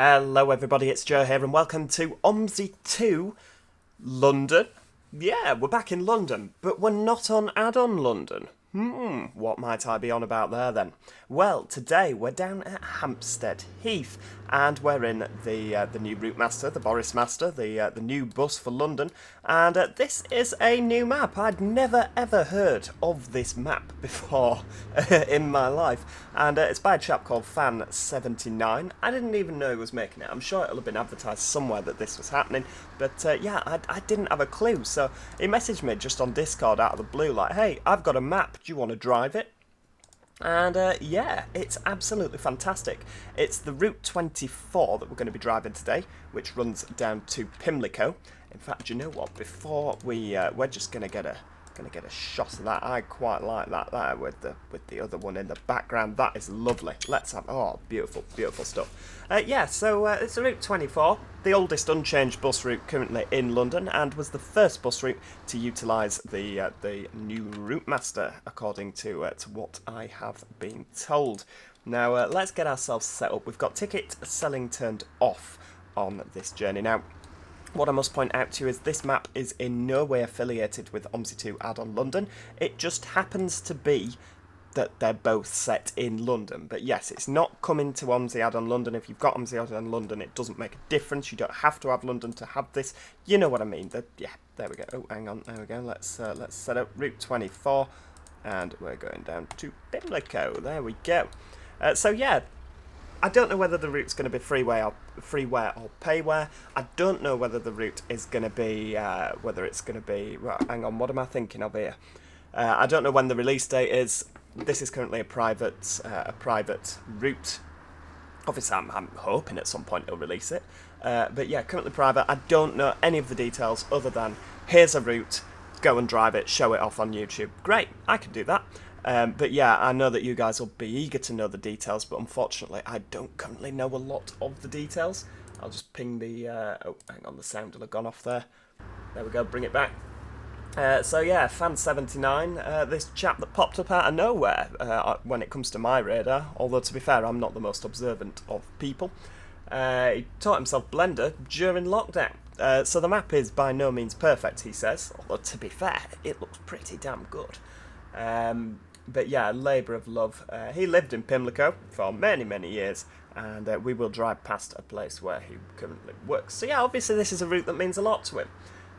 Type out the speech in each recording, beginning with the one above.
Hello everybody, it's Joe here and welcome to OMSI 2 London. Yeah, we're back in London, but we're not on add-on London. What might I be on about there then? Well, today we're down at Hampstead Heath and we're in the new Routemaster, the Mornington, the new bus for London, and this is a new map. I'd never ever heard of this map before in my life, and it's by a chap called Fan79. I didn't even know he was making it. I'm sure it'll have been advertised somewhere that this was happening, but yeah, I didn't have a clue, so he messaged me just on Discord out of the blue like, hey, I've got a map, do you want to drive it? And yeah, it's absolutely fantastic. It's the Route 24 that we're going to be driving today, which runs down to Pimlico. In fact, you know what? Before we're just going to get a shot of that. I quite like that there with the other one in the background. That is lovely. Let's have beautiful, beautiful stuff. Yeah, so it's the Route 24, the oldest unchanged bus route currently in London, and was the first bus route to utilise the new Routemaster, according to what I have been told. Now let's get ourselves set up. We've got ticket selling turned off on this journey now. What I must point out to you is this map is in no way affiliated with OMSI 2 Add-on London. It just happens to be that they're both set in London. But yes, it's not coming to OMSI Add-on London. If you've got OMSI Add-on London, it doesn't make a difference. You don't have to have London to have this. You know what I mean. Yeah, there we go. Oh, hang on. There we go. Let's set up Route 24. And we're going down to Pimlico. There we go. So yeah, I don't know whether the route's going to be freeware or payware. I don't know whether the route is going to be, whether it's going to be, well, hang on, what am I thinking of here? I don't know when the release date is. This is currently a private route. Obviously, I'm hoping at some point it'll release it. But yeah, currently private. I don't know any of the details other than, here's a route, go and drive it, show it off on YouTube. Great, I can do that. But yeah, I know that you guys will be eager to know the details, but unfortunately I don't currently know a lot of the details. I'll just ping the... oh, hang on, the sound will have gone off there. There we go, bring it back. So yeah, Fan79, this chap that popped up out of nowhere when it comes to my radar, although to be fair, I'm not the most observant of people. He taught himself Blender during lockdown. So the map is by no means perfect, he says, although to be fair, it looks pretty damn good. But yeah, labour of love. He lived in Pimlico for many, many years, and we will drive past a place where he currently works. So yeah, obviously this is a route that means a lot to him.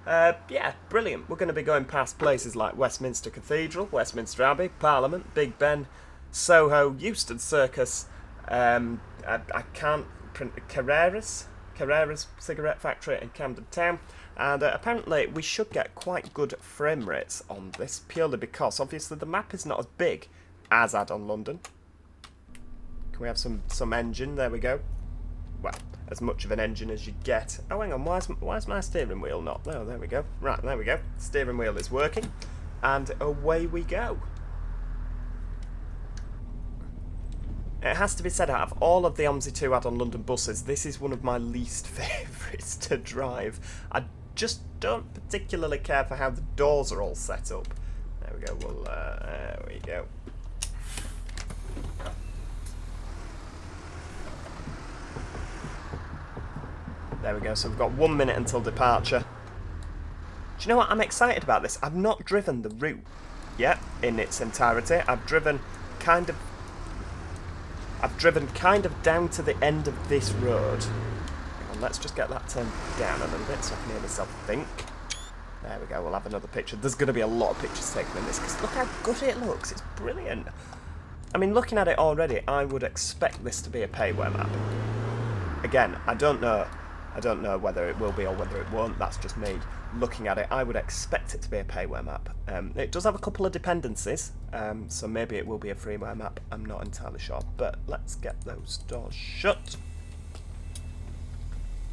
Yeah, brilliant. We're going to be going past places like Westminster Cathedral, Westminster Abbey, Parliament, Big Ben, Soho, Euston Circus, I can't print Carreras cigarette factory in Camden Town. And apparently we should get quite good frame rates on this, purely because obviously the map is not as big as Add-on London. Can we have some engine? There we go. Well, as much of an engine as you get. Oh, hang on, why's my steering wheel not? Oh, there we go. Right, there we go. Steering wheel is working. And away we go. It has to be said, out of all of the OMSI 2 Add-on London buses, this is one of my least favourites to drive. I just don't particularly care for how the doors are all set up. There we go, well, there we go. There we go, so we've got 1 minute until departure. Do you know what, I'm excited about this. I've not driven the route yet in its entirety. I've driven kind of down to the end of this road. Hang on, let's just get that turned down a little bit so I can hear myself think. There we go, we'll have another picture. There's going to be a lot of pictures taken in this, because look how good it looks. It's brilliant. I mean, looking at it already, I would expect this to be a payware map. Again, I don't know whether it will be or whether it won't. That's just me looking at it. I would expect it to be a payware map. It does have a couple of dependencies, so maybe it will be a freeware map. I'm not entirely sure, but let's get those doors shut.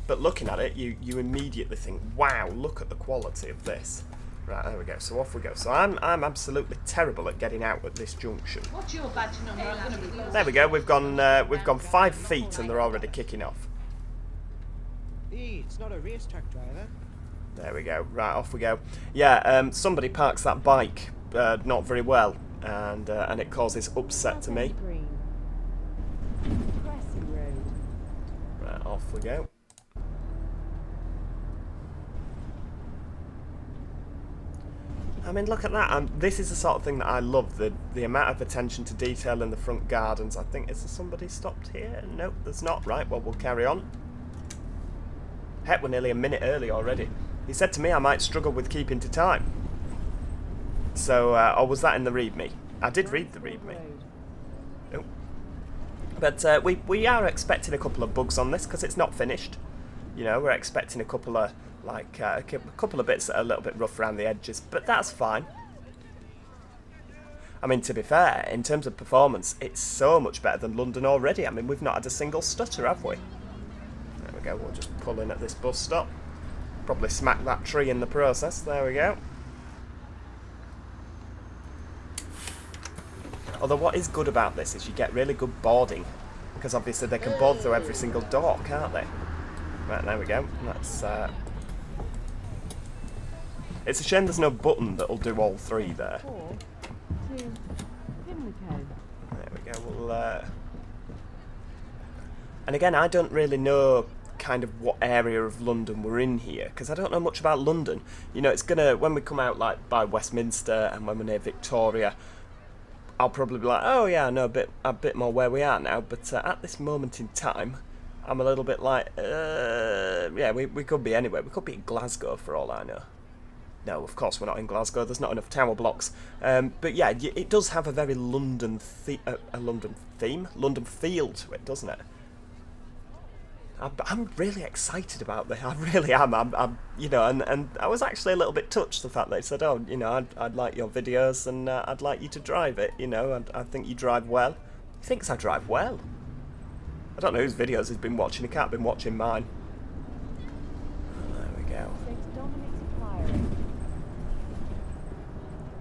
But looking at it, you immediately think, wow, look at the quality of this. Right, there we go. So off we go. So I'm absolutely terrible at getting out at this junction. What's your badge number? I'm going to be there we go. We've gone 5 feet and they're already kicking off. It's not a racetrack, driver. There we go. Right, off we go. Yeah, somebody parks that bike not very well, and it causes upset to me. Right, off Off we go. I mean, look at that. This is the sort of thing that I love, the amount of attention to detail in the front gardens. I think, is there somebody stopped here? Nope, there's not. Right, well, we'll carry on. Heck, we're nearly a minute early already. He said to me I might struggle with keeping to time. So, or was that in the readme? I did read the readme. Oh. But we are expecting a couple of bugs on this, because it's not finished. You know, we're expecting a couple of... like a couple of bits that are a little bit rough around the edges, but that's fine. I mean, to be fair, in terms of performance, it's so much better than London already. I mean, we've not had a single stutter, have we? There we go, we'll just pull in at this bus stop. Probably smack that tree in the process. There we go. Although what is good about this is you get really good boarding, because obviously they can board through every single door, can't they? Right, there we go. That's... It's a shame there's no button that'll do all three there. There we go. We'll, and again, I don't really know kind of what area of London we're in here, because I don't know much about London. You know, it's gonna, when we come out like by Westminster and when we're near Victoria, I'll probably be like, oh yeah, I know a bit more where we are now. But at this moment in time, I'm a little bit like, yeah, we could be anywhere. We could be in Glasgow for all I know. No, of course we're not in Glasgow. There's not enough tower blocks. But yeah, it does have a very London London feel to it, doesn't it? I'm really excited about this. I really am. I'm you know, and I was actually a little bit touched the fact that he said, oh, you know, I'd like your videos and I'd like you to drive it. You know, and I think you drive well. He thinks I drive well. I don't know whose videos he's been watching. He can't have been watching mine. There we go.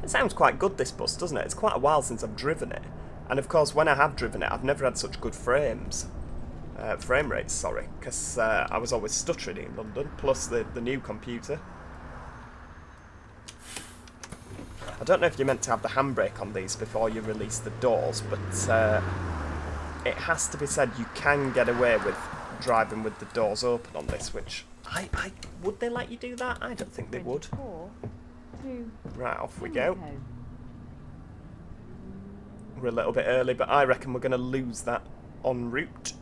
It sounds quite good, this bus, doesn't it? It's quite a while since I've driven it. And of course, when I have driven it, I've never had such good frame rates, sorry, because I was always stuttering in London, plus the new computer. I don't know if you're meant to have the handbrake on these before you release the doors, but it has to be said you can get away with driving with the doors open on this, which would they let you do that? I don't think they would. Right, off we go. We're a little bit early, but I reckon we're going to lose that en route.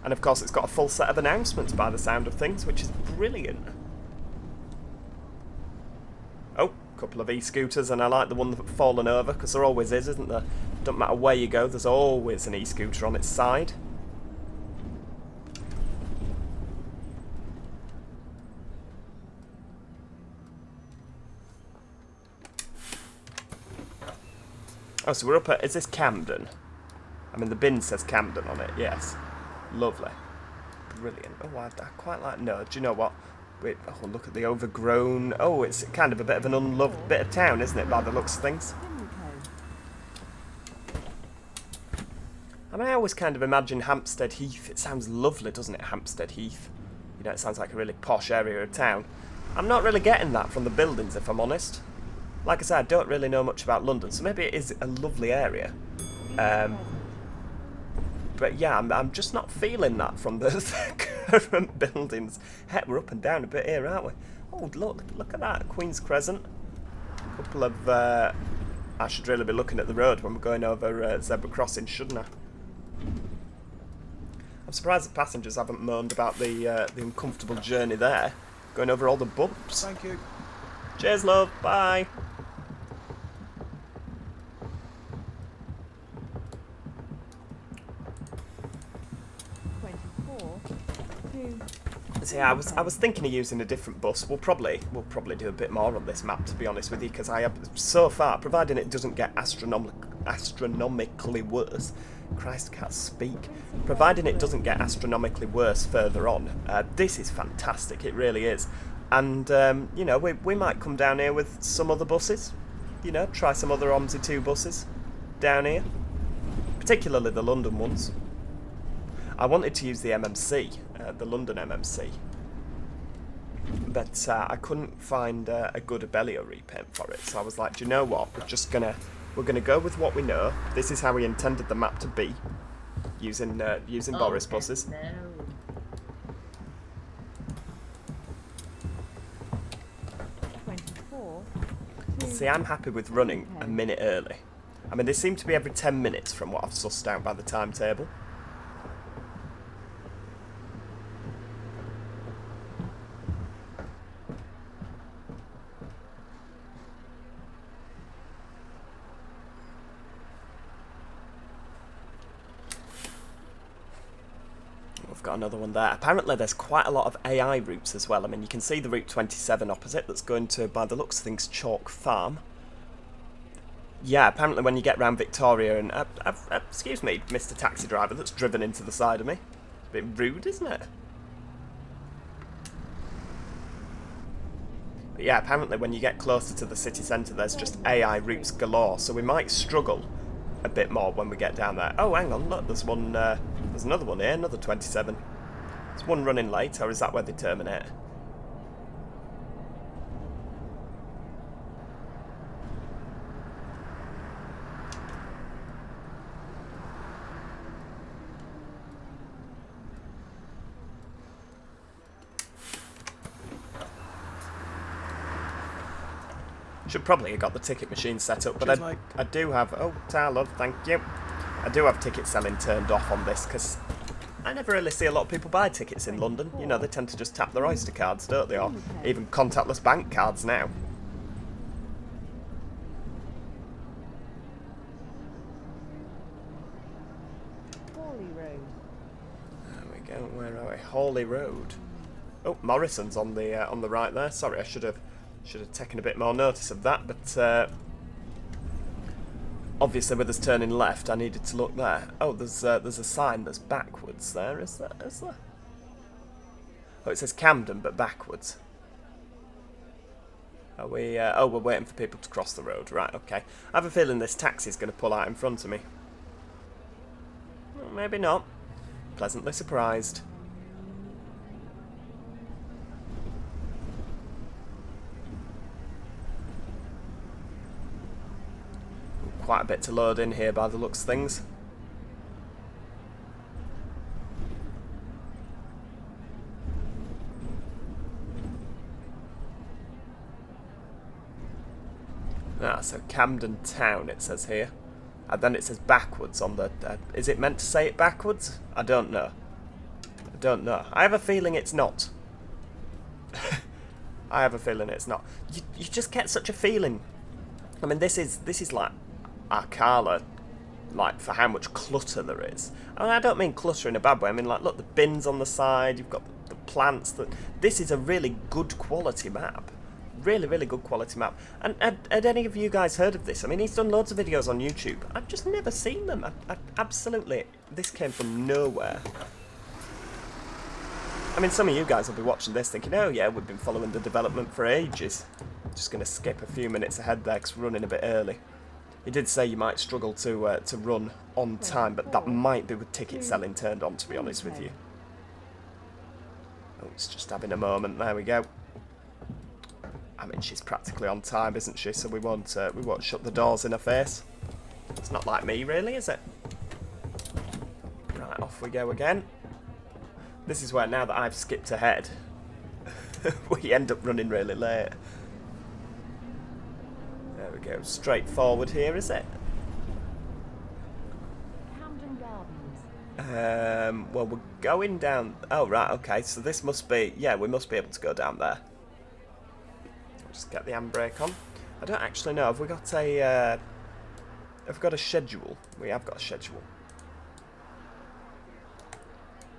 And of course it's got a full set of announcements by the sound of things, which is brilliant. Oh, a couple of e-scooters, and I like the one that's fallen over, because there always is, isn't there? Don't matter where you go, there's always an e-scooter on its side. Oh, so we're up at... Is this Camden? I mean, the bin says Camden on it, yes. Lovely. Brilliant. Oh, I quite like... No, do you know what? Wait, oh, look at the overgrown... Oh, it's kind of a bit of an unloved bit of town, isn't it, by the looks of things? I mean, I always kind of imagine Hampstead Heath. It sounds lovely, doesn't it, Hampstead Heath? You know, it sounds like a really posh area of town. I'm not really getting that from the buildings, if I'm honest. Like I said, I don't really know much about London, so maybe it is a lovely area. But yeah, I'm just not feeling that from the current buildings. Heck, we're up and down a bit here, aren't we? Oh, look at that, Queen's Crescent. A couple of... I should really be looking at the road when we're going over zebra crossing, shouldn't I? I'm surprised the passengers haven't moaned about the uncomfortable journey there, going over all the bumps. Thank you. Cheers, love. Bye. See, I was thinking of using a different bus. We'll probably do a bit more on this map, to be honest with you, because I have so far, providing it doesn't get astronomically worse. Christ, can't speak. Providing it doesn't get astronomically worse further on, this is fantastic. It really is. And you know, we might come down here with some other buses. You know, try some other OMSI 2 buses down here, particularly the London ones. I wanted to use the MMC, the London MMC, but I couldn't find a good Abellio repaint for it, so I was like, do you know what, we're just going to We're going to go with what we know. This is how we intended the map to be, using Boris buses. No. See, I'm happy with running a minute early. I mean, they seem to be every 10 minutes from what I've sussed out by the timetable. We've got another one there. Apparently there's quite a lot of AI routes as well. I mean, you can see the Route 27 opposite that's going to, by the looks of things, Chalk Farm. Yeah, apparently when you get round Victoria and... excuse me, Mr. Taxi Driver that's driven into the side of me. A bit rude, isn't it? But yeah, apparently when you get closer to the city centre there's just AI routes galore, so we might struggle a bit more when we get down there. Oh, hang on, look, there's one... there's another one here, another 27. Is one running late, or is that where they terminate? Should probably have got the ticket machine set up, but I do have... Oh, love, thank you. I do have ticket selling turned off on this, because I never really see a lot of people buy tickets in London. You know, they tend to just tap their Oyster cards, don't they? Or even contactless bank cards now. Hawley Road. There we go, where are we? Hawley Road. Oh, Morrison's on the right there. Sorry, I should have taken a bit more notice of that, but obviously with us turning left, I needed to look there. Oh, there's a sign that's backwards there, is there? Oh, it says Camden, but backwards. Are we... oh, we're waiting for people to cross the road. Right, okay. I have a feeling this taxi's going to pull out in front of me. Well, maybe not. Pleasantly surprised. Quite a bit to load in here by the looks of things. Ah, so Camden Town it says here. And then it says backwards on the... is it meant to say it backwards? I don't know. I don't know. I have a feeling it's not. I have a feeling it's not. You just get such a feeling. I mean, this is like Arcala, like, for how much clutter there is. And I don't mean clutter in a bad way. I mean, like, look, the bins on the side, you've got the plants. This is a really good quality map. Really, really good quality map. And had any of you guys heard of this? I mean, he's done loads of videos on YouTube. I've just never seen them. I absolutely... This came from nowhere. I mean, some of you guys will be watching this thinking, oh yeah, we've been following the development for ages. Just going to skip a few minutes ahead there because we're running a bit early. He did say you might struggle to run on time, but that might be with ticket selling turned on, to be honest with you. Oh, it's just having a moment. There we go. I mean, she's practically on time, isn't she? So we won't shut the doors in her face. It's not like me, really, is it? Right, off we go again. This is where, now that I've skipped ahead, we end up running really late. There we go, straight forward here, is it? Camden Gardens. Well, we're going down... Oh, right, okay, so this must be... Yeah, we must be able to go down there. Just get the handbrake on. I don't actually know, have we got a... have we got a schedule? We have got a schedule.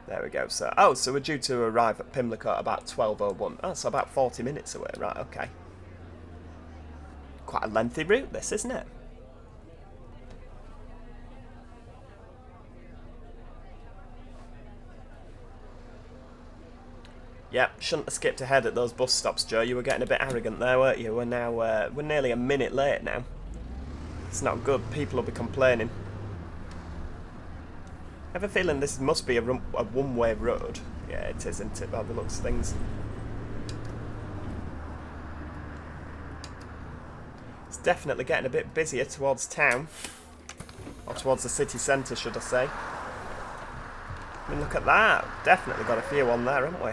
There we go, so... Oh, so we're due to arrive at Pimlico at about 12:01. Oh, so about 40 minutes away, right, okay. Quite a lengthy route, this, isn't it? Yep, shouldn't have skipped ahead at those bus stops, Joe. You were getting a bit arrogant there, weren't you? We're now, we're nearly a minute late now. It's not good. People will be complaining. I have a feeling this must be a one-way road. Yeah, it is, isn't it, by the looks of things. It's definitely getting a bit busier towards town. Or towards the city centre, should I say. I mean, look at that. Definitely got a few on there, haven't we?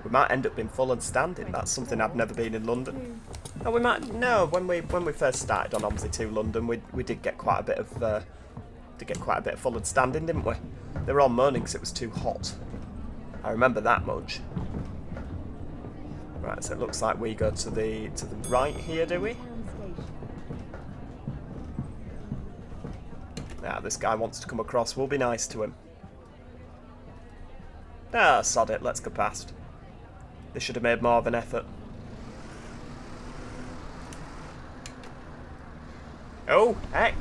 We might end up being full and standing. That's something I've never been in London. Oh, we might. No, when we first started on OMSI 2 London, we did get quite a bit of full and standing, didn't we? They were all moaning because it was too hot. I remember that much. Right, so it looks like we go to the right here, do we? Now, this guy wants to come across. We'll be nice to him. Ah, sod it. Let's go past. They should have made more of an effort. Oh, heck.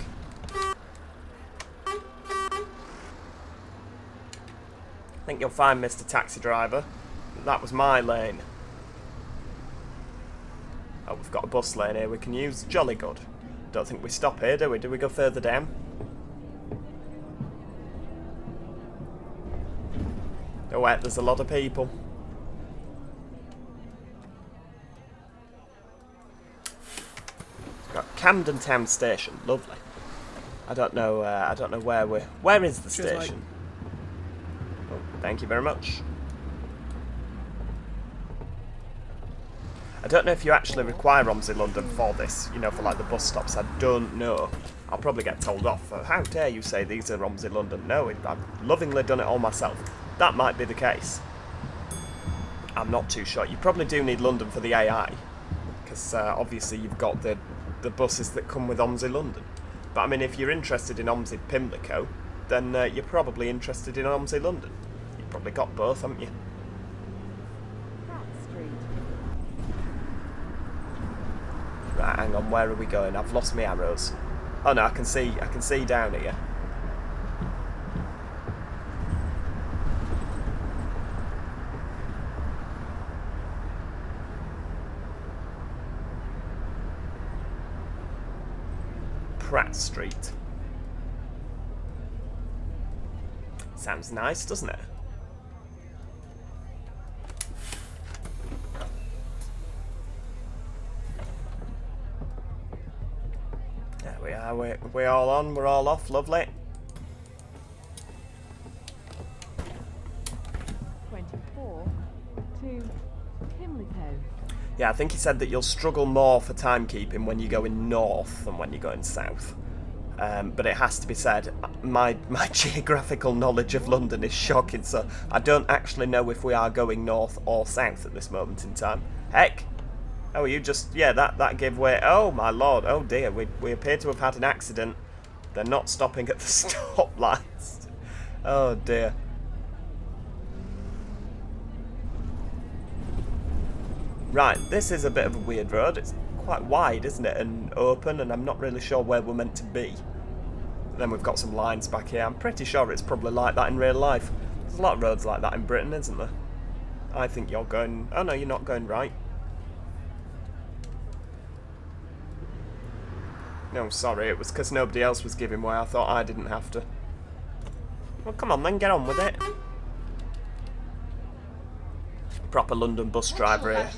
I think you'll find, Mr. Taxi Driver, that was my lane. Oh, we've got a bus lane here we can use. Jolly good. Don't think we stop here, do we? Do we go further down? Oh, wait, there's a lot of people. We've got Camden Town Station. Lovely. I don't know where we're... Where is the station? Oh, thank you very much. I don't know if you actually require OMSI London for this, you know, for like the bus stops. I don't know. I'll probably get told off for, how dare you say these are OMSI London? No, I've lovingly done it all myself. That might be the case. I'm not too sure. You probably do need London for the AI, because obviously you've got the buses that come with OMSI London. But I mean, if you're interested in OMSI Pimlico, then you're probably interested in OMSI London. You've probably got both, haven't you? Right, hang on, where are we going? I've lost my arrows. Oh no, I can see down here. Pratt Street. Sounds nice, doesn't it? There we are, we're all on, we're all off, lovely. 24 to Pimlico. Yeah, I think he said that you'll struggle more for timekeeping when you're going north than when you're going south. But it has to be said, my geographical knowledge of London is shocking, so I don't actually know if we are going north or south at this moment in time. Heck! Oh, you just... Yeah, that gave way. Oh, my lord. Oh, dear. We appear to have had an accident. They're not stopping at the stoplights. Oh, dear. Right, this is a bit of a weird road. It's quite wide, isn't it? And open, and I'm not really sure where we're meant to be. Then we've got some lines back here. I'm pretty sure it's probably like that in real life. There's a lot of roads like that in Britain, isn't there? I think you're going... Oh, no, you're not going right. No, sorry, it was because nobody else was giving way. I thought I didn't have to. Well, come on then, get on with it. Proper London bus driver here.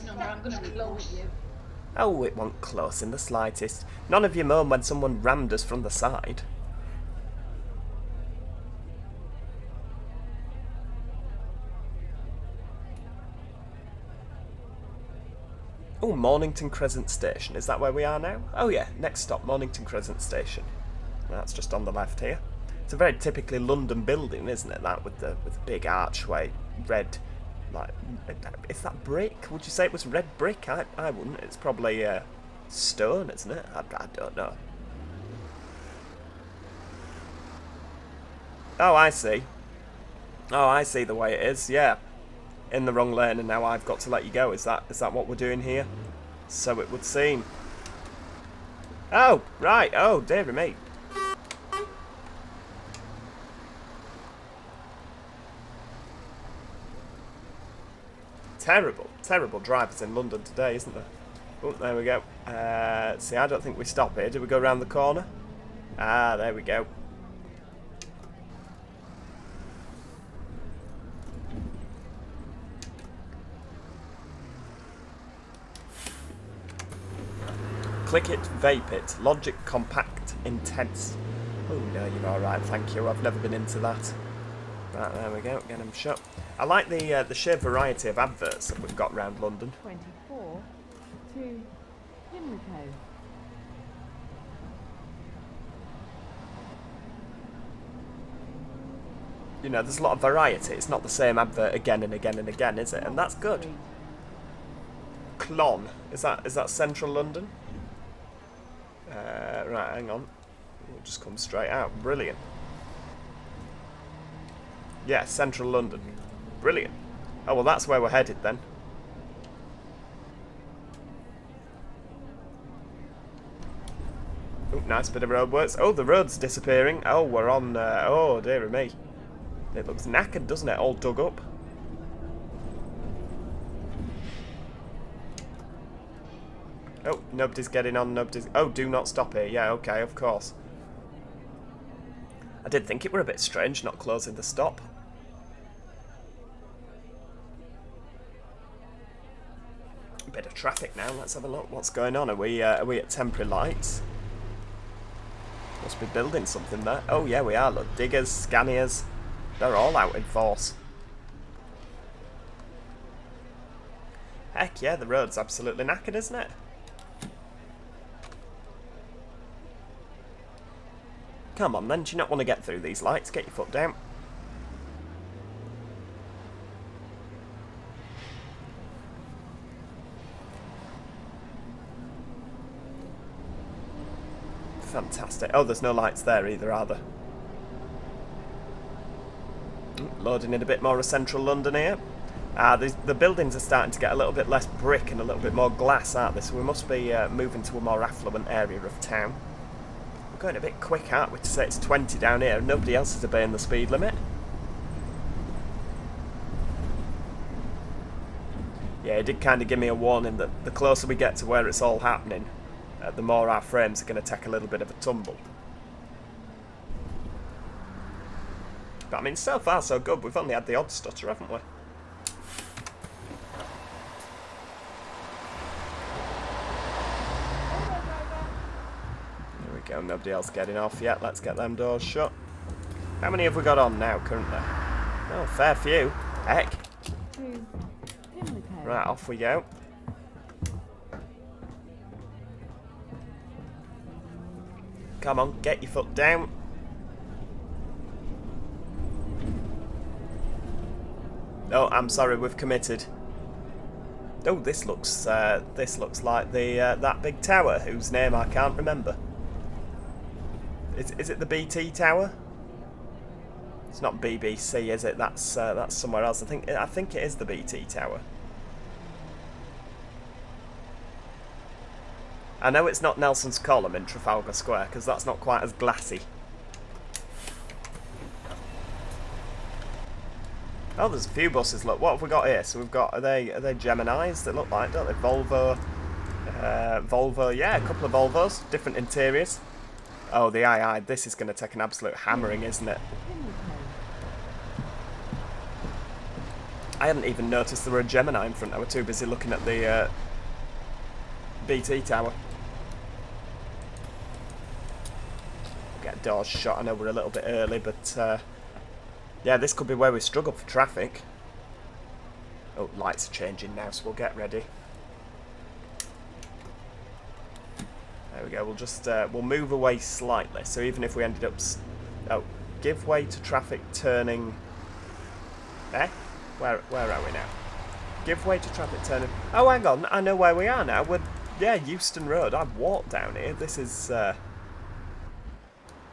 Oh, it wasn't close in the slightest. None of you moan when someone rammed us from the side. Oh, Mornington Crescent Station. Is that where we are now? Oh yeah, next stop, Mornington Crescent Station. That's just on the left here. It's a very typically London building, isn't it? That with the big archway, red. Like, is that brick? Would you say it was red brick? I wouldn't. It's probably stone, isn't it? I don't know. Oh, I see. Oh, I see the way it is. Yeah. In the wrong lane, and now I've got to let you go. Is that what we're doing here? So it would seem. Oh, right. Oh, dearie me. Terrible drivers in London today, isn't there? Oh, there we go. See, I don't think we stop here. Do we go around the corner? Ah, there we go. Click it, vape it. Logic, compact, intense. Oh no, you're alright, thank you. I've never been into that. Right, there we go, get them shut. I like the sheer variety of adverts that we've got around London. 24 to Pimlico. You know, there's a lot of variety. It's not the same advert again and again and again, is it? And that's good. Clon. Is that central London? Right, hang on. We'll just come straight out. Brilliant. Yeah, central London. Brilliant. Oh, well, that's where we're headed then. Oh, nice bit of roadworks. Oh, the road's disappearing. Oh, we're on... oh, dearie me. It looks knackered, doesn't it? All dug up. Oh, nobody's getting on, nobody's... Oh, do not stop here. Yeah, okay, of course. I did think it were a bit strange not closing the stop. A bit of traffic now. Let's have a look. What's going on? Are we at temporary lights? Must be building something there. Oh, yeah, we are. Look, diggers, scanners. They're all out in force. Heck yeah, the road's absolutely knackered, isn't it? Come on then, do you not want to get through these lights? Get your foot down. Fantastic. Oh, there's no lights there either, are there? Loading in a bit more of central London here. The buildings are starting to get a little bit less brick and a little bit more glass, aren't they? So we must be moving to a more affluent area of town. We're going a bit quick, aren't we, to say it's 20 down here. Nobody else is obeying the speed limit. Yeah, it did kind of give me a warning that the closer we get to where it's all happening, the more our frames are going to take a little bit of a tumble. But I mean, so far so good. We've only had the odd stutter, haven't we? There we go, nobody else getting off yet. Let's get them doors shut. How many have we got on now, currently? Oh, fair few. Heck. Right, off we go. Come on, get your foot down. Oh, I'm sorry, we've committed. Oh, this looks like the that big tower whose name I can't remember. Is it the BT Tower? It's not BBC, is it? That's somewhere else. I think it is the BT Tower. I know it's not Nelson's Column in Trafalgar Square because that's not quite as glassy. Oh, there's a few buses. Look, what have we got here? So we've got, are they Geminis? They look like, don't they? Volvo, yeah, a couple of Volvos, different interiors. Oh, the II. This is going to take an absolute hammering, isn't it? I hadn't even noticed there were a Gemini in front. I was too busy looking at the BT Tower. Get doors shut. I know we're a little bit early, but yeah, this could be where we struggle for traffic. Oh, lights are changing now, so we'll get ready. There we go. We'll just we'll move away slightly. So even if we ended up, oh, give way to traffic turning. Where are we now? Give way to traffic turning. Oh, hang on. I know where we are now. We're Euston Road. I've walked down here. This is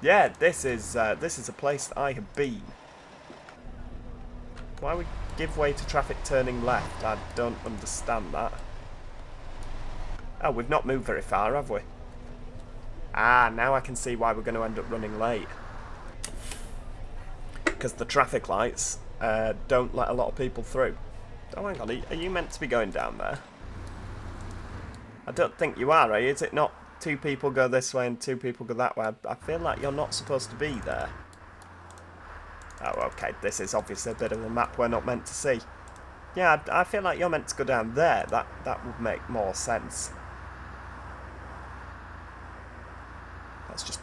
yeah, this is a place that I have been. Why would give way to traffic turning left? I don't understand that. Oh, we've not moved very far, have we? Ah, now I can see why we're going to end up running late. Because the traffic lights don't let a lot of people through. Oh, hang on, are you meant to be going down there? I don't think you are, Is it not two people go this way and two people go that way? I feel like you're not supposed to be there. Oh, okay, this is obviously a bit of a map we're not meant to see. Yeah, I feel like you're meant to go down there. That would make more sense.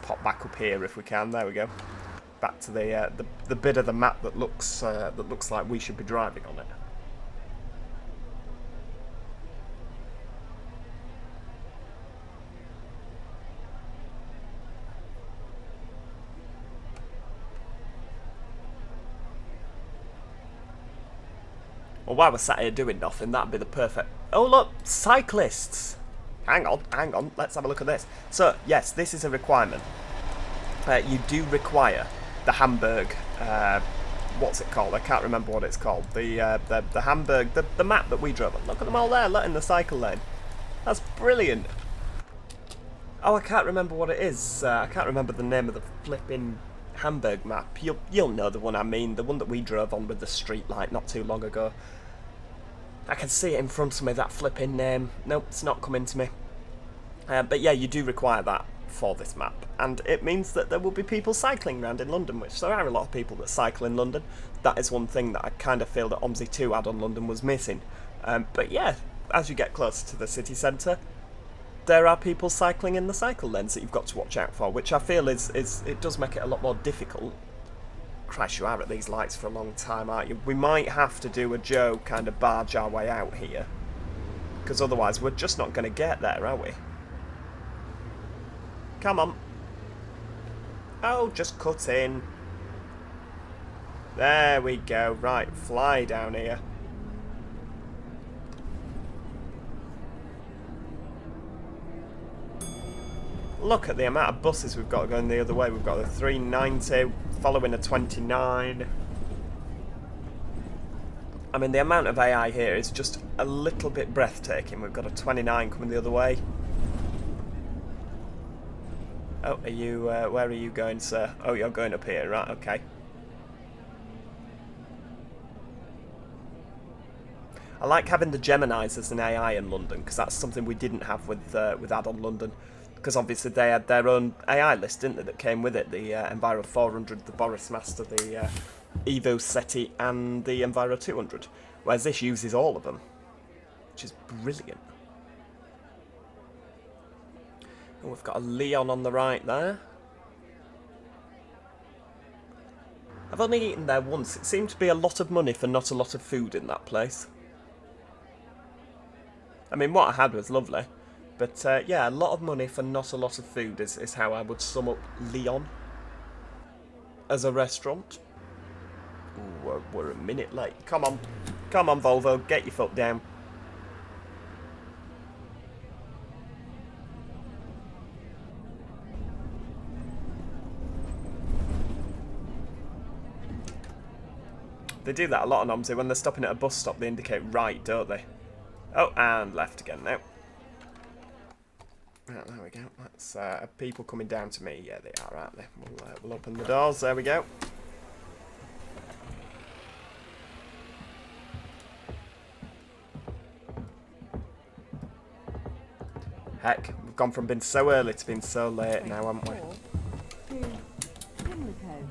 pop back up here if we can. There we go. Back to the bit of the map that looks like we should be driving on it. Well, while we're sat here doing nothing, that'd be the perfect... Oh, look! Cyclists! Hang on. Let's have a look at this. So, yes, this is a requirement. You do require the Hamburg... what's it called? I can't remember what it's called. The Hamburg... The map that we drove on. Look at them all there, in the cycle lane. That's brilliant. Oh, I can't remember what it is. I can't remember the name of the flipping Hamburg map. You'll know the one I mean. The one that we drove on with the street light not too long ago. I can see it in front of me, that flipping name. Nope, it's not coming to me. But yeah, you do require that for this map. And it means that there will be people cycling around in London, which there are a lot of people that cycle in London. That is one thing that I kind of feel that OMSI 2 add-on London was missing. But yeah, as you get closer to the city centre, there are people cycling in the cycle lanes that you've got to watch out for, which I feel is it does make it a lot more difficult. Christ, you are at these lights for a long time, aren't you? We might have to do a Joe kind of barge our way out here, because otherwise we're just not going to get there, are we? Come on. Oh, just cut in. There we go. Right, fly down here. Look at the amount of buses we've got going the other way. We've got a 390 following a 29. I mean, the amount of AI here is just a little bit breathtaking. We've got a 29 coming the other way. Oh, are you, where are you going, sir? Oh, you're going up here, right, okay. I like having the Geminis as an AI in London, because that's something we didn't have with Add-on London. Because obviously they had their own AI list, didn't they, that came with it. The Enviro 400, the Mornington, the Evo SETI, and the Enviro 200. Whereas this uses all of them, which is brilliant. And we've got a Leon on the right there. I've only eaten there once. It seemed to be a lot of money for not a lot of food in that place. I mean, what I had was lovely. But yeah, a lot of money for not a lot of food is how I would sum up Leon as a restaurant. Ooh, we're a minute late. Come on, Volvo, get your foot down. They do that a lot on OMSI. When they're stopping at a bus stop, they indicate right, don't they? Oh, and left again now. Right, there we go. That's people coming down to me. Yeah, they are, aren't they? We'll open the doors. There we go. Heck, we've gone from being so early to being so late now, haven't we? To Pimlico.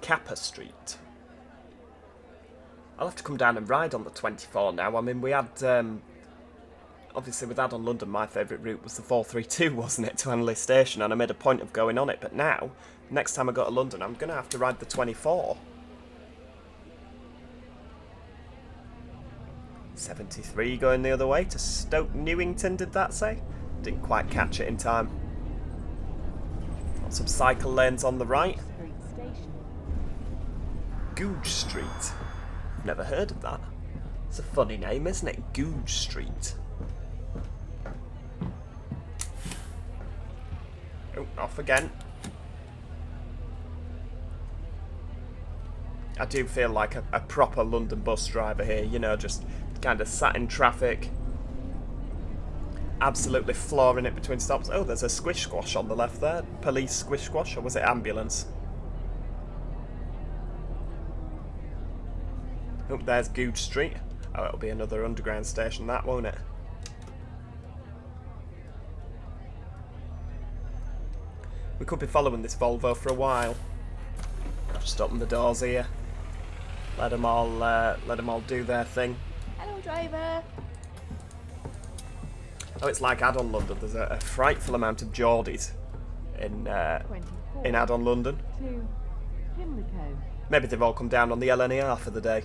Kappa Street. I'll have to come down and ride on the 24 now. I mean, we had, obviously with Add-on London, my favourite route was the 432, wasn't it, to Henley Station, and I made a point of going on it, but now, next time I go to London, I'm going to have to ride the 24. 73 going the other way to Stoke Newington, did that say? Didn't quite catch it in time. Got some cycle lanes on the right. Googe Street. Never heard of that. It's a funny name, isn't it? Googe Street. Oh, off again. I do feel like a proper London bus driver here, you know, just kind of sat in traffic. Absolutely flooring it between stops. Oh, there's a squish squash on the left there. Police squish squash, or was it ambulance? Oh, there's Googe Street. Oh, it'll be another underground station, that, won't it? We could be following this Volvo for a while. Just open the doors here. Let them all do their thing. Hello, driver. Oh, it's like add-on London. There's a frightful amount of Geordies in 24 add-on London. to Pimlico. Maybe they've all come down on the LNER for the day.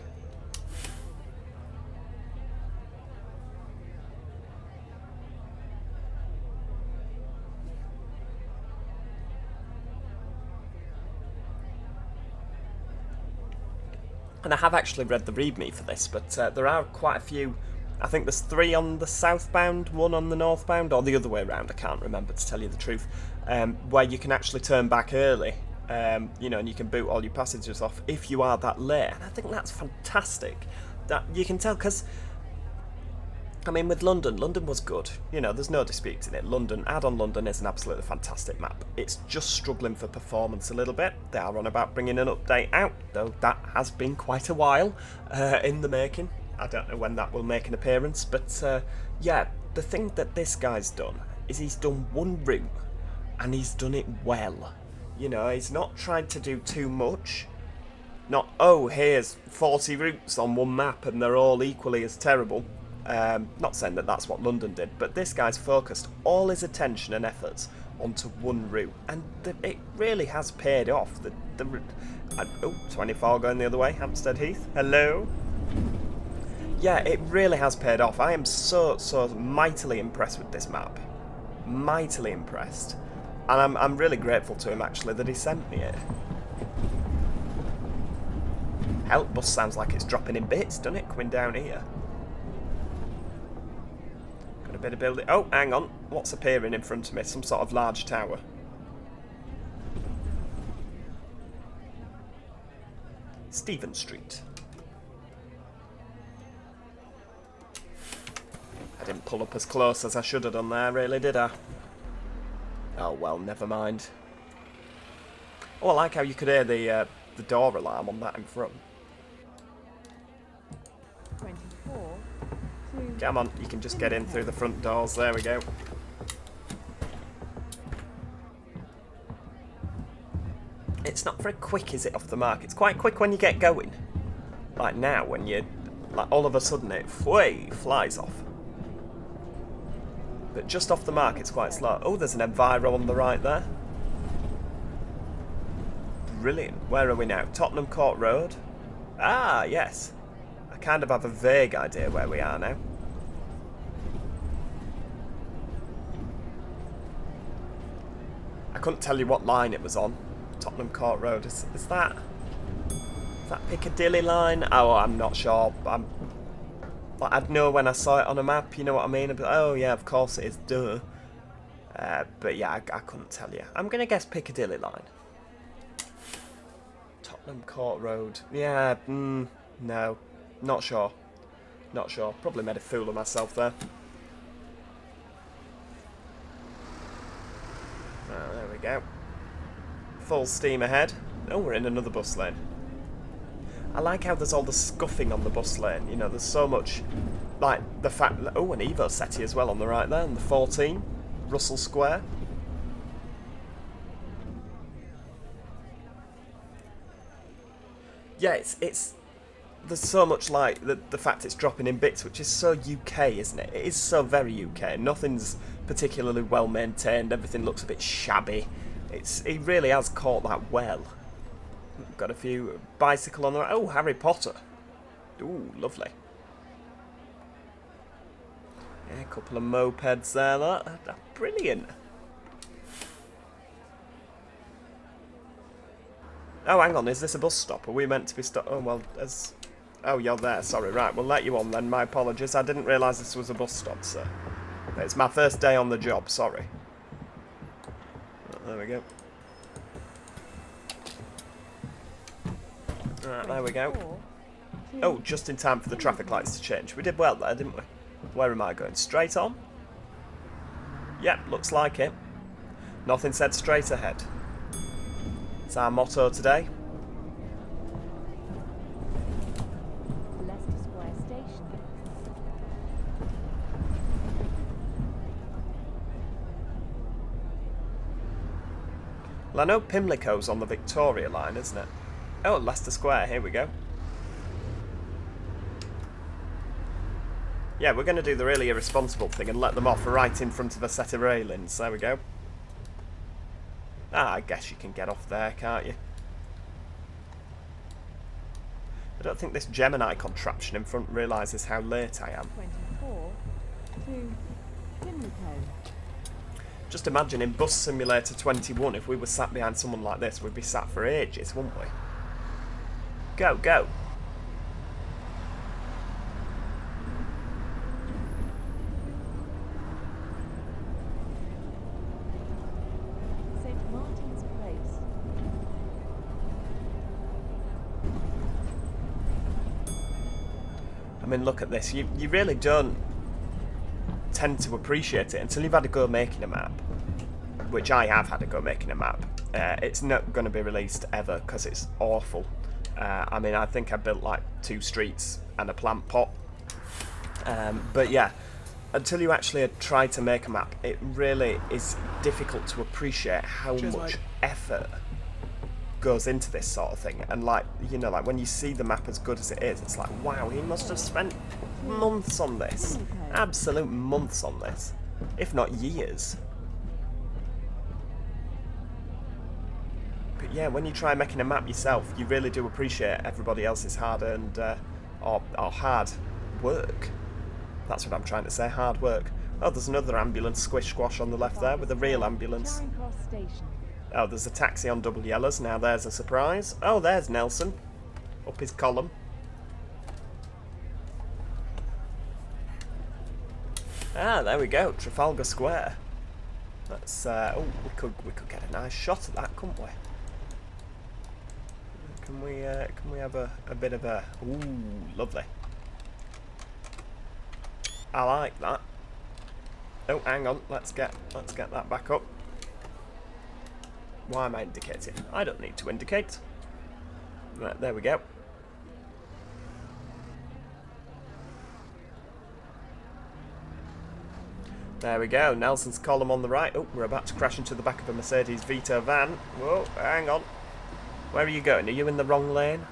And I have actually read the README for this, but there are quite a few. I think there's 3 on the southbound, 1 on the northbound, or the other way around, I can't remember to tell you the truth, where you can actually turn back early, you know, and you can boot all your passengers off if you are that late. And I think that's fantastic. That you can tell, because, I mean, with London was good. You know, there's no disputing it. Add-on London is an absolutely fantastic map. It's just struggling for performance a little bit. They are on about bringing an update out, though that has been quite a while in the making. I don't know when that will make an appearance, but yeah, the thing that this guy's done is he's done one route, and he's done it well. You know, he's not tried to do too much. Not, oh, here's 40 routes on one map and they're all equally as terrible. Not saying that that's what London did, but this guy's focused all his attention and efforts onto one route, and it really has paid off. Oh, 24 going the other way, Hampstead Heath. Hello. Yeah, it really has paid off. I am so mightily impressed with this map. Mightily impressed. And I'm really grateful to him, actually, that he sent me it. Help bus sounds like it's dropping in bits, doesn't it, coming down here? Got a bit of building. Oh, hang on. What's appearing in front of me? Some sort of large tower. Stephen Street. I didn't pull up as close as I should have done there, really, did I? Oh, well, never mind. Oh, I like how you could hear the door alarm on that in front. 24 to Come on, you can just get in through the front doors. There we go. It's not very quick, is it, off the mark? It's quite quick when you get going. Like now, when you... Like, all of a sudden it flies off. But just off the mark, it's quite slow. Oh, there's an Enviro on the right there. Brilliant. Where are we now? Tottenham Court Road. Ah, yes. I kind of have a vague idea where we are now. I couldn't tell you what line it was on. Tottenham Court Road. Is that Piccadilly line? Oh, I'm not sure. Like, I'd know when I saw it on a map, you know what I mean? I'd be like, oh yeah, of course it is, duh. But yeah, I couldn't tell you. I'm going to guess Piccadilly line. Tottenham Court Road. Yeah, no. Not sure. Not sure. Probably made a fool of myself there. Oh, there we go. Full steam ahead. Oh, we're in another bus lane. I like how there's all the scuffing on the bus lane. You know, there's so much, like the fact that, oh, an Evo SETI as well on the right there, on the 14, Russell Square. Yeah, it's there's so much, like the fact it's dropping in bits, which is so UK, isn't it? It is so very UK. Nothing's particularly well maintained. Everything looks a bit shabby. He really has caught that well. Got a few bicycle on the right. Oh, Harry Potter. Ooh, lovely. Yeah, a couple of mopeds there. That's brilliant. Oh, hang on. Is this a bus stop? Are we meant to be stopped? Oh, well, as... Oh, you're there. Sorry. Right, we'll let you on then. My apologies. I didn't realise this was a bus stop, sir. It's my first day on the job. Sorry. Oh, there we go. Right, there we go. Oh, just in time for the traffic lights to change. We did well there, didn't we? Where am I going? Straight on? Yep, looks like it. Nothing said straight ahead. It's our motto today. Leicester Square Station. Well, I know Pimlico's on the Victoria line, isn't it? Oh, Leicester Square, here we go. Yeah, we're going to do the really irresponsible thing and let them off right in front of a set of railings. There we go. Ah, I guess you can get off there, can't you? I don't think this Gemini contraption in front realises how late I am. 24 to Pimlico. Just imagine in Bus Simulator 21, if we were sat behind someone like this, we'd be sat for ages, wouldn't we? Go, go. St Martin's Place. I mean, look at this. You really don't tend to appreciate it until you've had a go making a map, which I have had a go making a map. It's not going to be released ever because it's awful. I mean, I think I built like 2 streets and a plant pot. But yeah, until you actually try to make a map, it really is difficult to appreciate how much effort goes into this sort of thing. And like, you know, like when you see the map as good as it is, it's like, wow, he must have spent months on this. Absolute months on this, if not years. But yeah, when you try making a map yourself, you really do appreciate everybody else's hard-earned or hard work. That's what I'm trying to say, hard work. Oh, there's another ambulance squish squash on the left there with a real ambulance. Charing Cross Station. Oh, there's a taxi on double yellows. Now there's a surprise. Oh, there's Nelson. Up his column. Ah, there we go. Trafalgar Square. That's oh, we could get a nice shot at that, couldn't we? Can we have a bit of a ooh, lovely. I like that. Oh, hang on. Let's get that back up. Why am I indicating? I don't need to indicate. Right, there we go. There we go. Nelson's column on the right. Oh, we're about to crash into the back of a Mercedes Vito van. Whoa, hang on. Where are you going? Are you in the wrong lane?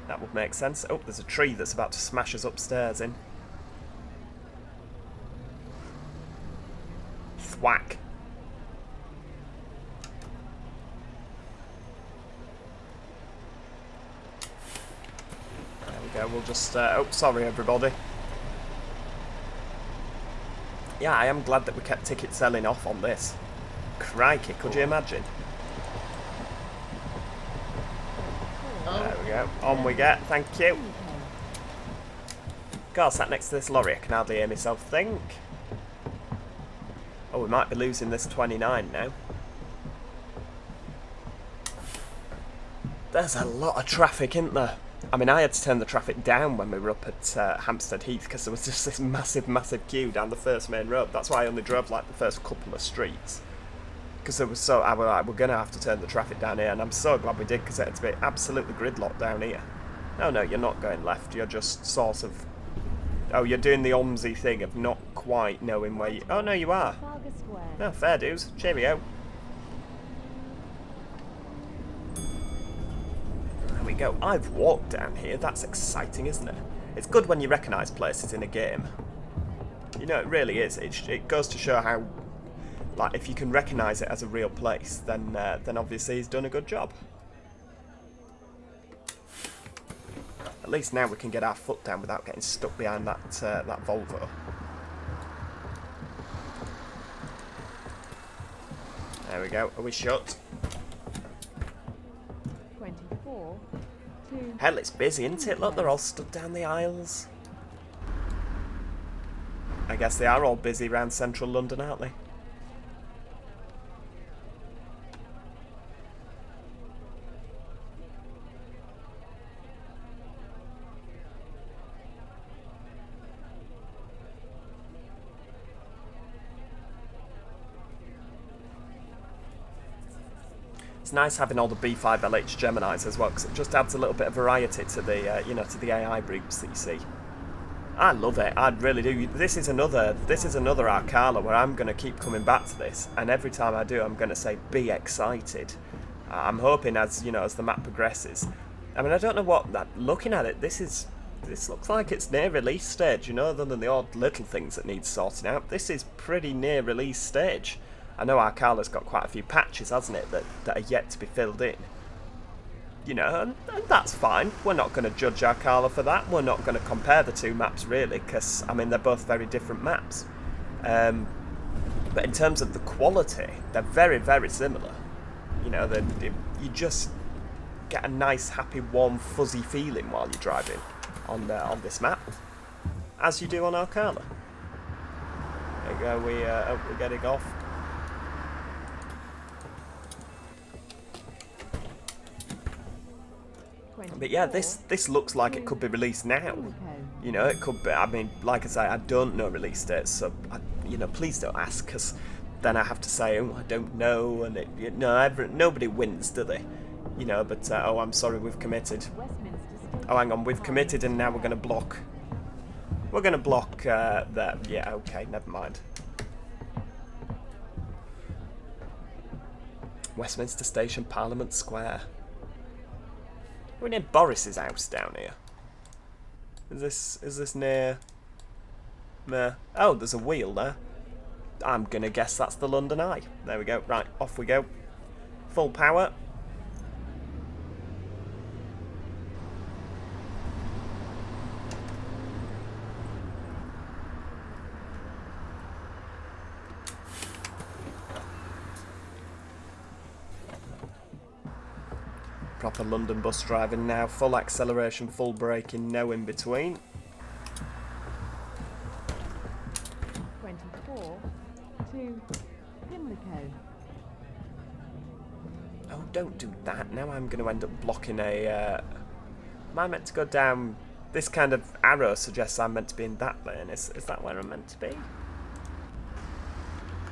That would make sense. Oh, there's a tree that's about to smash us upstairs in. Thwack. There we go. We'll just... oh, sorry, everybody. Yeah, I am glad that we kept ticket selling off on this. Crikey, could you imagine? There we go. On we get. Thank you. God, sat next to this lorry. I can hardly hear myself think. Oh, we might be losing this 29 now. There's a lot of traffic, isn't there? I mean, I had to turn the traffic down when we were up at Hampstead Heath because there was just this massive, massive queue down the first main road. That's why I only drove like the first couple of streets. Because there was so, I was like, we're going to have to turn the traffic down here, and I'm so glad we did because it had to be absolutely gridlocked down here. No, no, you're not going left. You're just sort of... Oh, you're doing the OMSI thing of not quite knowing where you... Oh, no, you are. Trafalgar Square. No, fair dues. Cheerio. There we go. I've walked down here. That's exciting, isn't it? It's good when you recognise places in a game. You know, it really is. It goes to show how... Like, if you can recognise it as a real place, then obviously he's done a good job. At least now we can get our foot down without getting stuck behind that Volvo. There we go. Are we shut? 24 to... Hell, it's busy, isn't it? Look, they're all stood down the aisles. I guess they are all busy around central London, aren't they? It's nice having all the B5LH Geminis as well, because it just adds a little bit of variety to the, you know, to the AI briefs that you see. I love it. I really do. This is another Arcala where I'm going to keep coming back to this, and every time I do, I'm going to say, "Be excited." I'm hoping as you know, as the map progresses. I mean, I don't know what that. Looking at it, this is This looks like it's near release stage, you know, other than the odd little things that need sorting out. This is pretty near release stage. I know our Carla's got quite a few patches, hasn't it, that are yet to be filled in. You know, and that's fine. We're not going to judge our Carla for that. We're not going to compare the two maps, really, because, I mean, they're both very different maps. But in terms of the quality, they're very, very similar. You know, you just get a nice, happy, warm, fuzzy feeling while you're driving on this map, as you do on our Carla. There you go, we're getting off. But yeah, this looks like it could be released now. You know, it could be. I mean, like I say, I don't know release dates, so you know, please don't ask, because then I have to say, oh, I don't know, and nobody wins, do they? You know, but oh, I'm sorry, we've committed. Oh, hang on, we've committed, and now we're going to block. We're going to block there. Yeah, okay, never mind. Westminster Station, Parliament Square. We're near Boris's house down here. Is this near? Oh, there's a wheel there. I'm gonna guess that's the London Eye. There we go. Right, off we go. Full power. Proper London bus driving now. Full acceleration, full braking, no in between. 24 to Pimlico. Oh, don't do that. Now I'm going to end up blocking a... Am I meant to go down... This kind of arrow suggests I'm meant to be in that lane. Is that where I'm meant to be?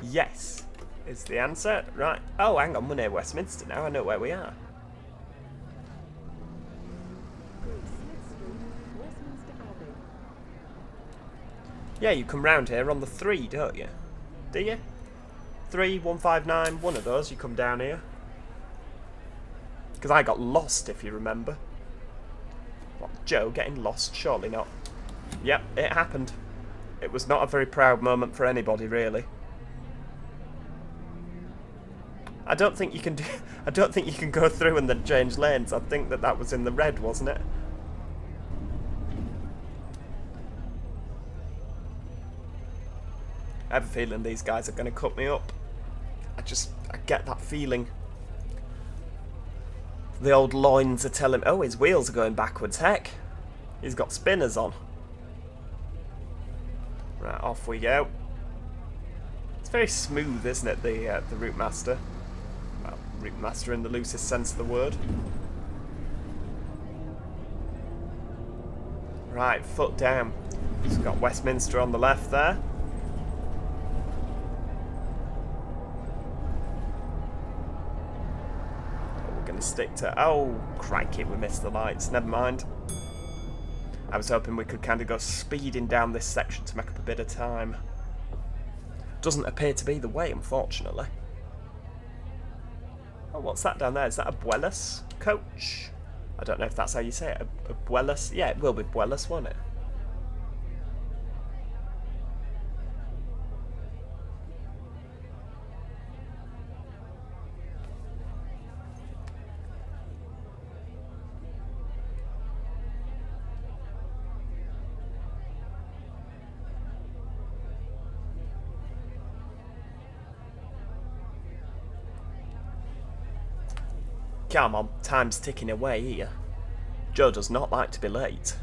Yes, is the answer. Right. Oh, hang on. We're near Westminster now. I know where we are. Yeah, you come round here on the 3, don't you? Do you? 3, 159, one of those, you come down here. Because I got lost, if you remember. What, Joe getting lost? Surely not. Yep, it happened. It was not a very proud moment for anybody, really. I don't think you can do... I don't think you can go through and then change lanes. I think that was in the red, wasn't it? I have a feeling these guys are going to cut me up. I get that feeling. The old loins are telling... Oh, his wheels are going backwards. Heck, he's got spinners on. Right, off we go. It's very smooth, isn't it, the Routemaster? Well, Routemaster in the loosest sense of the word. Right, foot down. It's got Westminster on the left there. Stick to... Oh, crikey, we missed the lights. Never mind. I was hoping we could kind of go speeding down this section to make up a bit of time. Doesn't appear to be the way, unfortunately. Oh, what's that down there? Is that a Buelas coach? I don't know if that's how you say it. A Buelas? Yeah, it will be Buelas, won't it? Come on, time's ticking away here. Joe does not like to be late.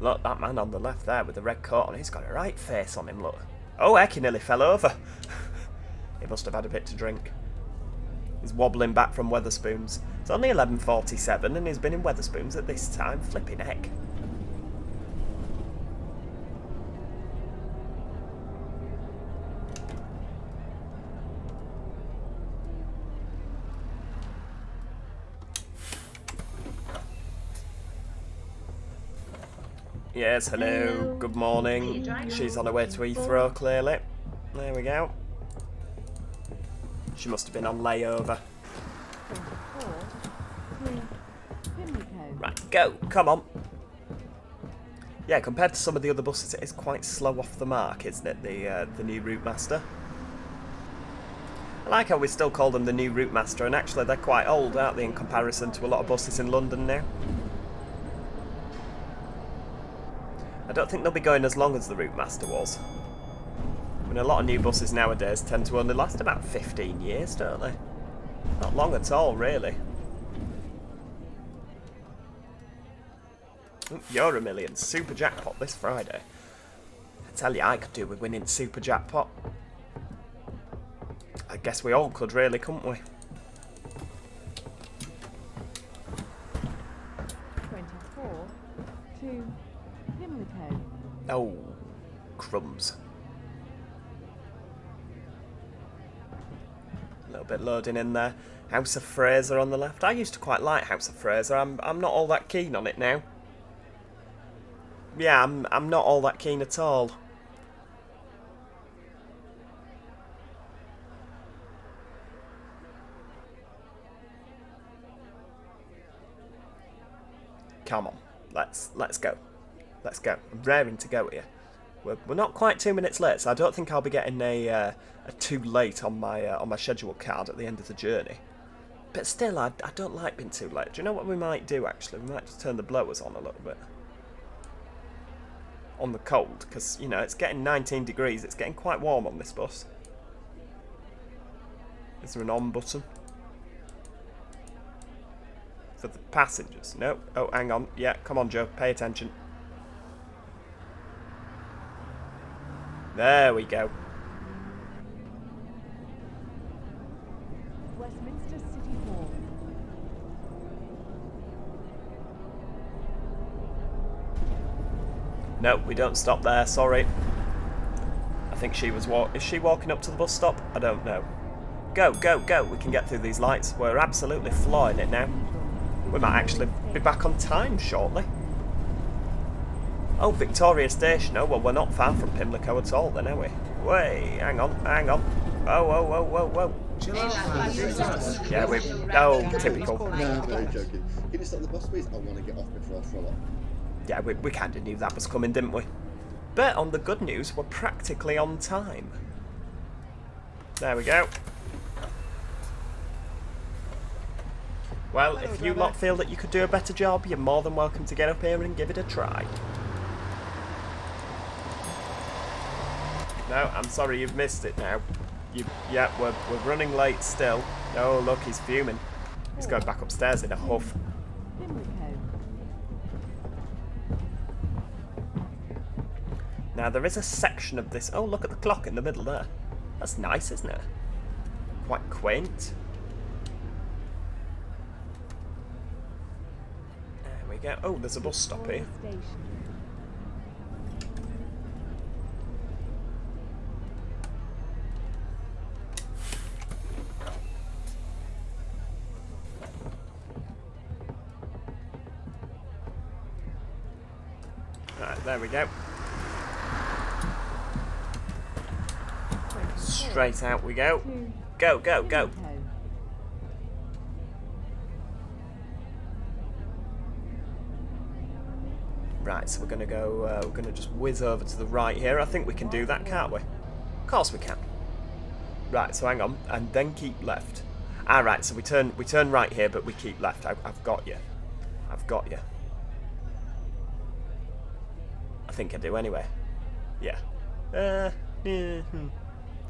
Look, that man on the left there with the red coat on, he's got a right face on him, look. Oh heck, he nearly fell over. He must have had a bit to drink. He's wobbling back from Wetherspoons. It's only 11:47 and he's been in Wetherspoons at this time, flipping heck. Yes, hello, good morning. She's on her way to Heathrow, clearly. There we go. She must have been on layover. 24 to Pimlico. Right, go, come on. Yeah, compared to some of the other buses, it is quite slow off the mark, isn't it? The new Routemaster. I like how we still call them the new Routemaster, and actually they're quite old, aren't they, in comparison to a lot of buses in London now? I don't think they'll be going as long as the Routemaster was. I mean, a lot of new buses nowadays tend to only last about 15 years, don't they? Not long at all, really. Euro Millions, Super Jackpot this Friday. I tell you, I could do with winning Super Jackpot. I guess we all could, really, couldn't we? 24 to Pimlico. Oh, crumbs. A little bit loading in there. House of Fraser on the left. I used to quite like House of Fraser. I'm not all that keen on it now. Yeah, I'm not all that keen at all. Come on, let's go. Let's go. I'm raring to go here. We're not quite 2 minutes late, so I don't think I'll be getting a too late on my schedule card at the end of the journey. But still, I don't like being too late. Do you know what we might do, actually? We might just turn the blowers on a little bit. On the cold, because, you know, it's getting 19 degrees. It's getting quite warm on this bus. Is there an on button? For the passengers? No. Oh, hang on. Yeah, come on, Joe. Pay attention. There we go. Westminster City Hall. No, we don't stop there, sorry. I think she was is she walking up to the bus stop? I don't know. Go, go, go. We can get through these lights. We're absolutely flying it now. We might actually be back on time shortly. Oh, Victoria Station. Oh, well, we're not far from Pimlico at all then, are we? Way, hang on, hang on. Oh, whoa, whoa, whoa, whoa. Yeah, we... Oh, typical. No, I'm joking. Can you stop the bus, please? I want to get off before I throw up. Yeah, we kind of knew that was coming, didn't we? But on the good news, we're practically on time. There we go. Well, if you lot feel that you could do a better job, you're more than welcome to get up here and give it a try. No, I'm sorry, you've missed it now. Yeah, we're running late still. Oh, look, he's fuming. He's going back upstairs in a huff. Now, there is a section of this... Oh, look at the clock in the middle there. That's nice, isn't it? Quite quaint. There we go. Oh, there's a bus stop here. Right, there we go. Straight out we go. Go, go, go. Right, so we're gonna go. We're gonna just whiz over to the right here. I think we can do that, can't we? Of course we can. Right, so hang on, and then keep left. Ah, right. So we turn right here, but we keep left. I've got you. I've got you. I think I do anyway. Yeah.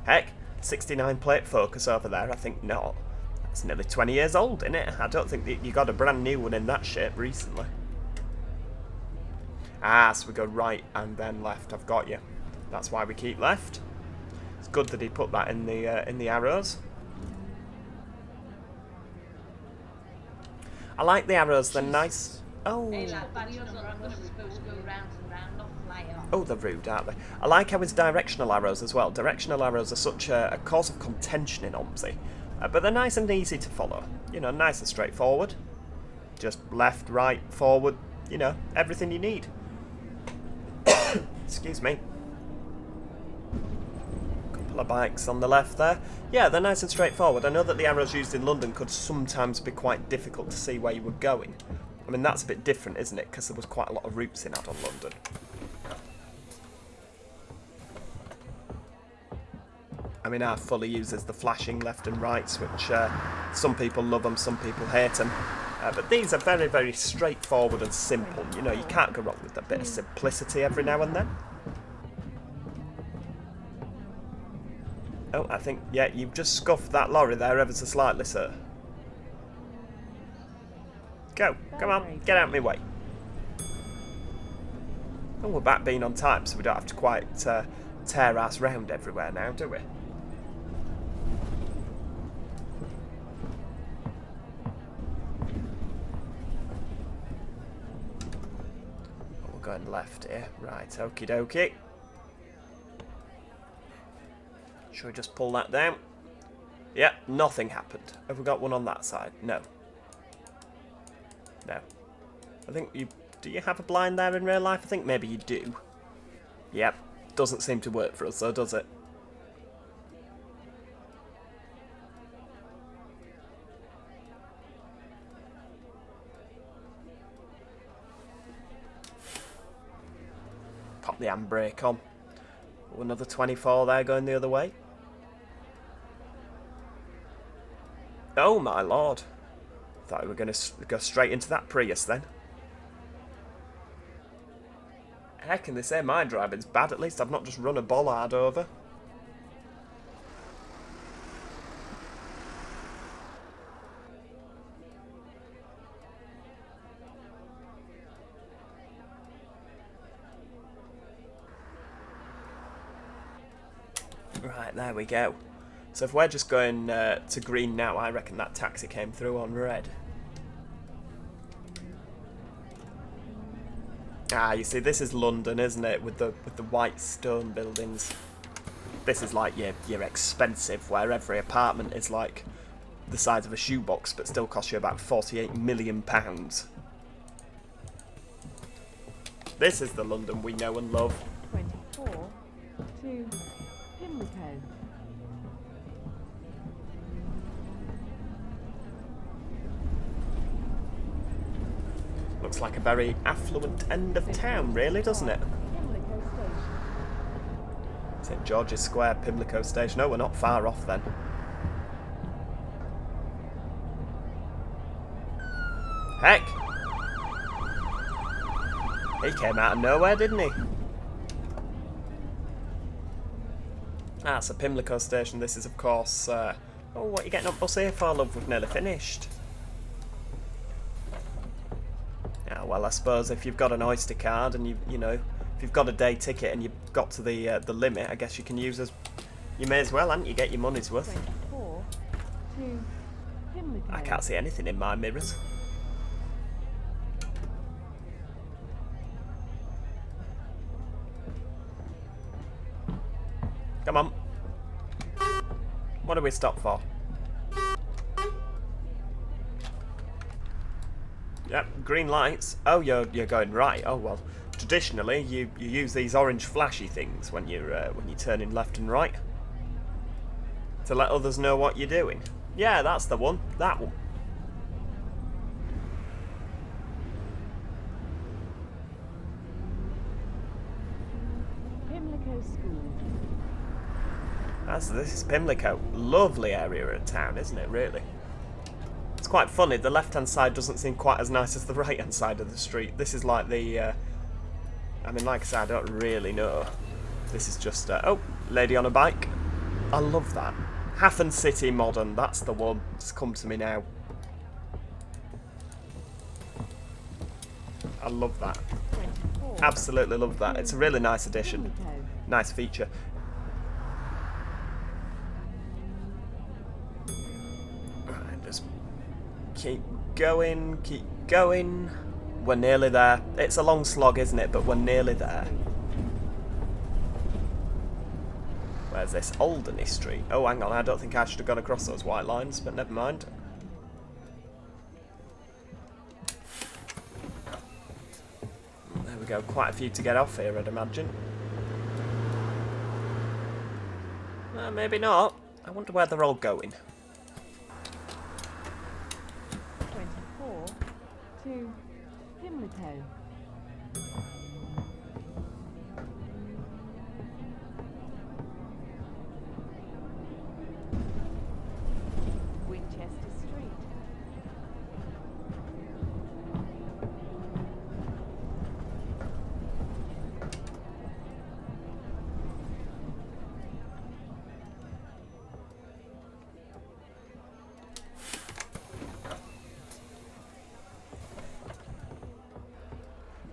Heck, 69 plate Focus over there. I think not. It's nearly 20 years old, isn't it? I don't think that you got a brand new one in that shape recently. Ah, so we go right and then left. I've got you. That's why we keep left. It's good that he put that in the arrows. I like the arrows. They're nice. Oh. Oh, they're rude, aren't they? I like how it's directional arrows as well. Directional arrows are such a cause of contention in OMSI. But they're nice and easy to follow. You know, nice and straightforward. Just left, right, forward. You know, everything you need. Excuse me. Couple of bikes on the left there. Yeah, they're nice and straightforward. I know that the arrows used in London could sometimes be quite difficult to see where you were going. I mean, that's a bit different, isn't it? Because there was quite a lot of routes in Add-on London. I mean, our fully uses the flashing left and rights, which some people love them, some people hate them. But these are very, very straightforward and simple. You know, you can't go wrong with a bit of simplicity every now and then. Oh, I think, yeah, you've just scuffed that lorry there ever so slightly, sir. Go, come on, get out of my way. Oh, we're back being on time, so we don't have to quite tear ass round everywhere now, do we? Oh, we're going left here. Right, okie dokie. Should we just pull that down? Yeah, nothing happened. Have we got one on that side? No. No. I think you... Do you have a blind there in real life? I think maybe you do. Yep. Doesn't seem to work for us though, does it? Pop the handbrake on. Oh, another 24 there going the other way. Oh my lord. Thought we were going to go straight into that Prius then. Heck, and they say my driving's bad. At least I've not just run a bollard over. Right, there we go. So if we're just going to green now, I reckon that taxi came through on red. Ah, you see, this is London, isn't it? With the white stone buildings. This is like your expensive, where every apartment is like the size of a shoebox, but still costs you about £48 million. This is the London we know and love. 24 to Pimlico. Looks like a very affluent end of town, really, doesn't it? Pimlico Station. St George's Square, Pimlico Station. Oh, we're not far off then. Heck! He came out of nowhere, didn't he? Ah, it's a Pimlico Station. This is, of course... oh, what are you getting up bus here for, love? We've nearly finished. Yeah, well, I suppose if you've got an Oyster card and you know, if you've got a day ticket and you've got to the limit, I guess you can use as... You may as well, haven't you? Get your money's worth. 24 to Pimlico. I can't see anything in my mirrors. Come on. What do we stop for? Yep, green lights. Oh, you're going right. Oh well. Traditionally, you use these orange flashy things when you're turning left and right to let others know what you're doing. Yeah, that's the one. That one. Pimlico School. This is Pimlico. Lovely area of town, isn't it, really? It's quite funny, the left-hand side doesn't seem quite as nice as the right-hand side of the street. This is like the... I mean, like I said, I don't really know. This is just... oh, lady on a bike. I love that. Hafen City Modern, that's the one. It's come to me now. I love that. 24 Absolutely love that. It's a really nice addition. Pimlico. Nice feature. Right, just keep going, keep going. We're nearly there. It's a long slog, isn't it? But we're nearly there. Where's this? Alderney Street. Oh, hang on. I don't think I should have gone across those white lines, but never mind. There we go. Quite a few to get off here, I'd imagine. Maybe not. I wonder where they're all going. 24 to Pimlico.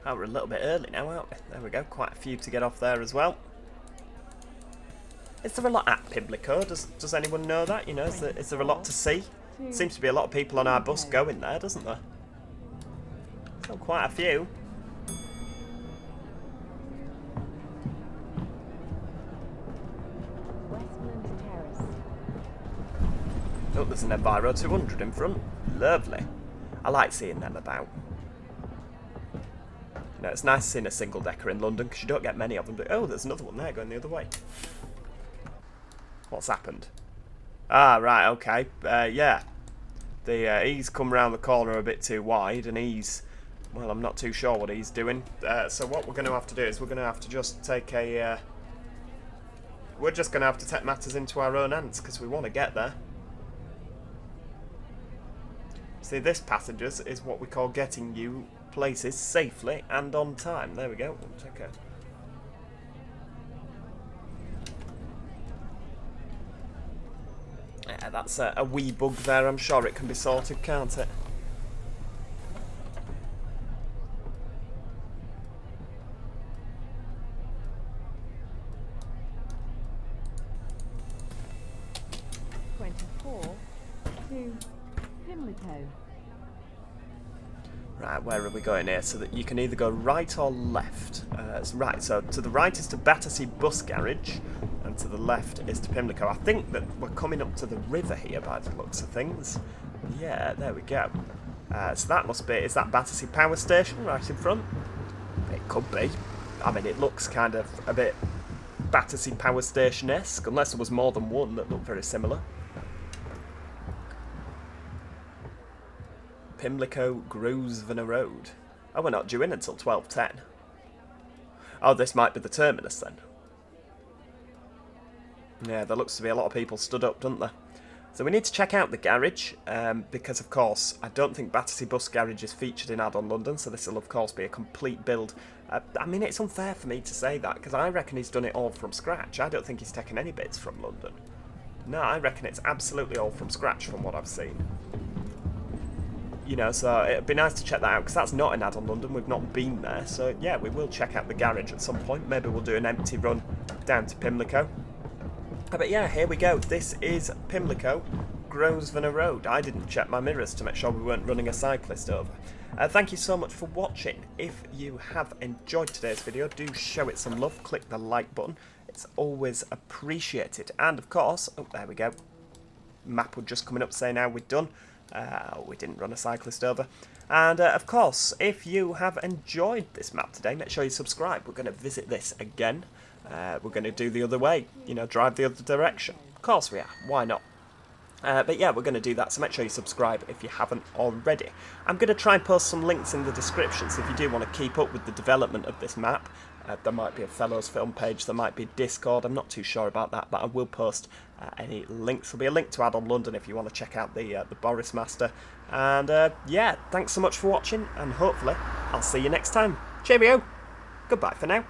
Oh, we're a little bit early now, aren't we? There we go, quite a few to get off there as well. Is there a lot at Pimlico? Does anyone know that? You know, is there a lot to see? Seems to be a lot of people on our bus going there, doesn't there? So quite a few. Oh, there's an Enviro 200 in front. Lovely. I like seeing them about. You know, it's nice seeing a single decker in London because you don't get many of them. But oh, there's another one there going the other way. What's happened? Ah, right, okay. Yeah. He's come round the corner a bit too wide, and well, I'm not too sure what he's doing. So what we're going to have to do is we're going to have to just take a... we're just going to have to take matters into our own hands because we want to get there. See, this, passengers, is what we call getting you places safely and on time. There we go. We'll take a... Yeah, that's a wee bug there. I'm sure it can be sorted, can't it? to Pimlico. Right, where are we going here? So that you can either go right or left. Right, so to the right is to Battersea Bus Garage, and to the left is to Pimlico. I think that we're coming up to the river here by the looks of things. Yeah, there we go. So that must be, is that Battersea Power Station right in front? It could be. I mean, it looks kind of a bit Battersea Power Station-esque, unless there was more than one that looked very similar. Pimlico Grosvenor Road. Oh, we're not due in until 12:10. Oh, this might be the terminus then. Yeah, there looks to be a lot of people stood up, doesn't there? So we need to check out the garage, because of course, I don't think Battersea Bus Garage is featured in Add-on London, so this will of course be a complete build. I mean, it's unfair for me to say that, because I reckon he's done it all from scratch. I don't think he's taken any bits from London. No, I reckon it's absolutely all from scratch from what I've seen. You know, so it'd be nice to check that out, because that's not in Add-on London, we've not been there, so yeah, we will check out the garage at some point. Maybe we'll do an empty run down to Pimlico. But yeah, here we go. This is Pimlico Grosvenor Road. I didn't check my mirrors to make sure we weren't running a cyclist over. Thank you so much for watching. If you have enjoyed today's video, do show it some love. Click the like button. It's always appreciated. And of course, oh, there we go. Map would just coming up saying now we're done. We didn't run a cyclist over. And of course, if you have enjoyed this map today, make sure you subscribe. We're going to visit this again. We're going to do the other way, you know, drive the other direction. Of course we are, why not? But yeah, we're going to do that, so make sure you subscribe if you haven't already. I'm going to try and post some links in the description, so if you do want to keep up with the development of this map, there might be a Fellows Film page, there might be Discord, I'm not too sure about that, but I will post any links. There'll be a link to Add-on London if you want to check out the Routemaster. And yeah, thanks so much for watching, and hopefully I'll see you next time. Cheerio! Goodbye for now.